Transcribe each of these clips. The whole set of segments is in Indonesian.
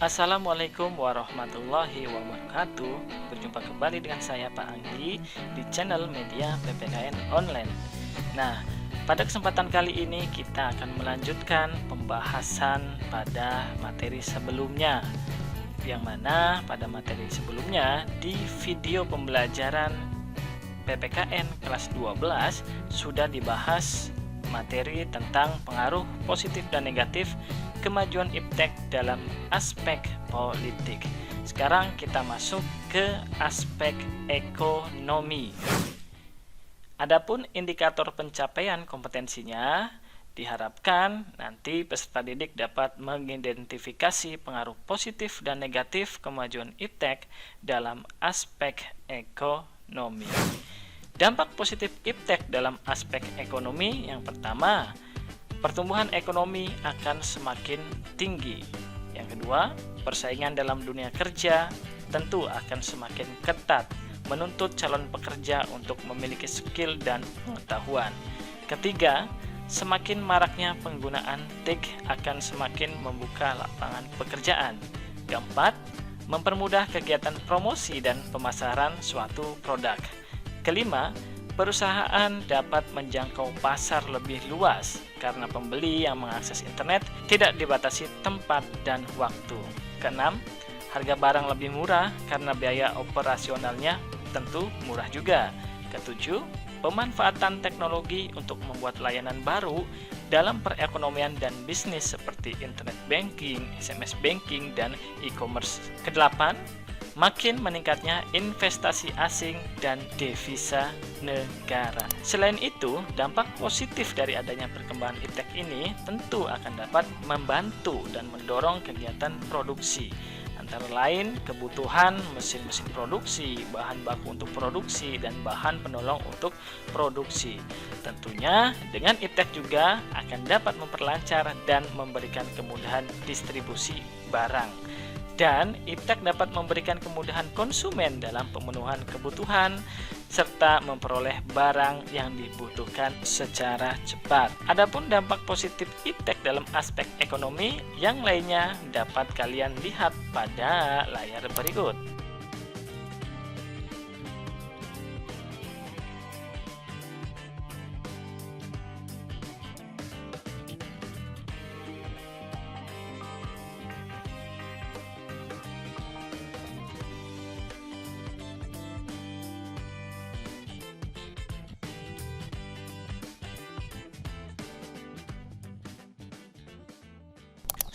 Assalamualaikum warahmatullahi wabarakatuh. Berjumpa kembali dengan saya Pak Anggi di channel media PPKN Online. Nah, pada kesempatan kali ini kita akan melanjutkan pembahasan pada materi sebelumnya, yang mana pada materi sebelumnya di video pembelajaran PPKN kelas 12 sudah dibahas materi tentang pengaruh positif dan negatif kemajuan iptek dalam aspek politik. Sekarang kita masuk ke aspek ekonomi. Adapun indikator pencapaian kompetensinya, diharapkan nanti peserta didik dapat mengidentifikasi pengaruh positif dan negatif kemajuan iptek dalam aspek ekonomi. Dampak positif iptek dalam aspek ekonomi yang pertama, pertumbuhan ekonomi akan semakin tinggi. Yang kedua, persaingan dalam dunia kerja tentu akan semakin ketat, menuntut calon pekerja untuk memiliki skill dan pengetahuan. Ketiga, semakin maraknya penggunaan TIK akan semakin membuka lapangan pekerjaan. Keempat, mempermudah kegiatan promosi dan pemasaran suatu produk. Kelima, perusahaan dapat menjangkau pasar lebih luas karena pembeli yang mengakses internet tidak dibatasi tempat dan waktu. Keenam, harga barang lebih murah karena biaya operasionalnya tentu murah juga. Ketujuh, pemanfaatan teknologi untuk membuat layanan baru dalam perekonomian dan bisnis seperti internet banking, SMS banking, dan e-commerce. Kedelapan, makin meningkatnya investasi asing dan devisa negara. Selain itu, dampak positif dari adanya perkembangan iptek ini tentu akan dapat membantu dan mendorong kegiatan produksi. Antara lain kebutuhan mesin-mesin produksi, bahan baku untuk produksi, dan bahan penolong untuk produksi. Tentunya dengan iptek juga akan dapat memperlancar dan memberikan kemudahan distribusi barang. Dan iptek dapat memberikan kemudahan konsumen dalam pemenuhan kebutuhan serta memperoleh barang yang dibutuhkan secara cepat. Adapun dampak positif iptek dalam aspek ekonomi yang lainnya dapat kalian lihat pada layar berikut.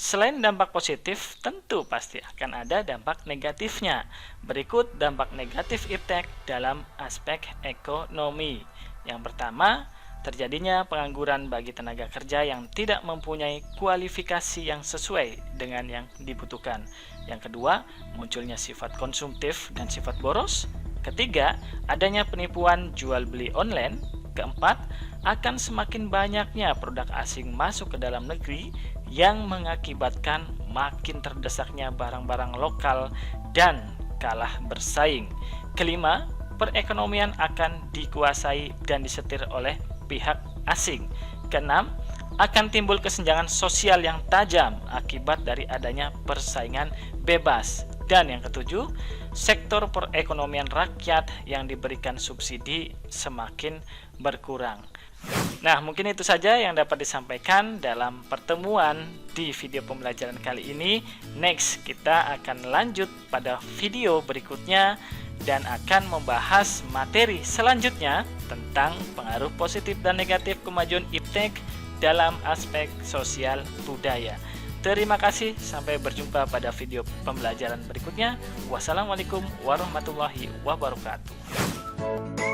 Selain dampak positif, tentu pasti akan ada dampak negatifnya. Berikut dampak negatif iptek dalam aspek ekonomi. Yang pertama, terjadinya pengangguran bagi tenaga kerja yang tidak mempunyai kualifikasi yang sesuai dengan yang dibutuhkan. Yang kedua, munculnya sifat konsumtif dan sifat boros. Ketiga, adanya penipuan jual beli online. Keempat, akan semakin banyaknya produk asing masuk ke dalam negeri yang mengakibatkan makin terdesaknya barang-barang lokal dan kalah bersaing. Kelima, perekonomian akan dikuasai dan disetir oleh pihak asing. Keenam, akan timbul kesenjangan sosial yang tajam akibat dari adanya persaingan bebas. Dan yang ketujuh, sektor perekonomian rakyat yang diberikan subsidi semakin berkurang. Nah, mungkin itu saja yang dapat disampaikan dalam pertemuan di video pembelajaran kali ini. Next, kita akan lanjut pada video berikutnya dan akan membahas materi selanjutnya tentang pengaruh positif dan negatif kemajuan iptek dalam aspek sosial budaya. Terima kasih, sampai berjumpa pada video pembelajaran berikutnya. Wassalamualaikum warahmatullahi wabarakatuh.